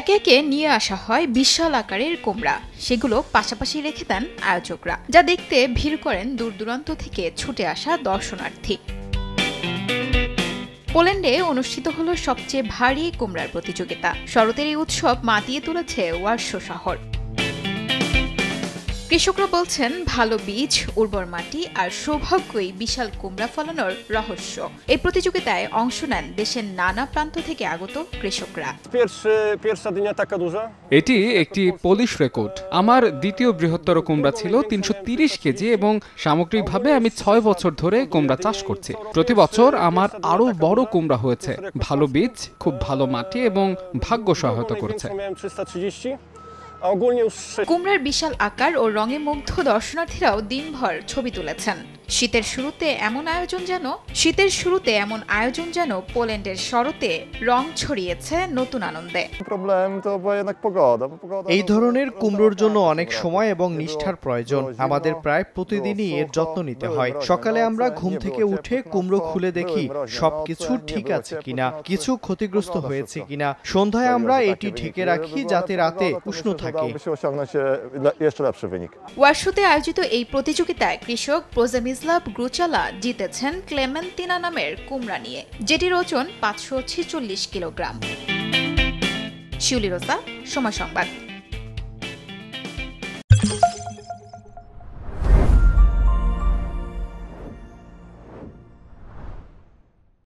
একে একে নিয়ে আসা হয় বিশাল আকারের কুমড়া। সেগুলো পাশাপাশি রেখে দেন আয়োজকরা, যা দেখতে ভিড় করেন দূর দূরান্ত থেকে ছুটে আসা দর্শনার্থী। পোল্যান্ডে অনুষ্ঠিত হলো সবচেয়ে ভারী কুমড়ার প্রতিযোগিতা। শরতের এই উৎসব মাতিয়ে তুলেছে ওয়ারশো শহর। কৃষকরা বলছেন, ভালো বীজ, উর্বর মাটি আর সৌভাগ্যই বিশাল কুমড়া ফলানোর রহস্য। এই প্রতিযোগিতায় অংশ নেন দেশের নানা প্রান্ত থেকে আগত কৃষকরা। এটি একটি পোলিশ রেকর্ড। আমার দ্বিতীয় বৃহত্তর কুমড়া ছিল ৩৩০ কেজি এবং সামগ্রিকভাবে আমি ৬ বছর ধরে কুমড়া চাষ করছি। প্রতি বছর আমার আরো বড় কুমড়া হয়েছে। ভালো বীজ, খুব ভালো মাটি এবং ভাগ্য সহায়তা করেছে। কুমড়ার বিশাল আকার ও রঙে মুগ্ধ দর্শনার্থীরাও দিনভর ছবি তুলেছেন। শীতের শুরুতে এমন আয়োজন যেন পোল্যান্ডের শরতে রং ছড়িয়েছে নতুন আনন্দে। এই ধরনের কুমড়োর জন্য অনেক সময় এবং নিষ্ঠার প্রয়োজন। আমাদের প্রায় প্রতিদিনই এর যত্ন নিতে হয়। সকালে আমরা ঘুম থেকে উঠে কুমড়ো খুলে দেখি সবকিছু ঠিক আছে কিনা, কিছু ক্ষতিগ্রস্ত হয়েছে কিনা। সন্ধ্যায় আমরা এটি ঢেকে রাখি যাতে রাতে উষ্ণ থাকে। ওয়ারশোতে আয়োজিত এই প্রতিযোগিতায় কৃষক প্রজেমিস্লাভ গ্রুচালা জিতেছেন ক্লেমেন্তিনা নামের কুমড়া নিয়ে, যেটির ওজন ৫৪৬ কিলোগ্রাম। শিউলি রোসা, সময় সংবাদ।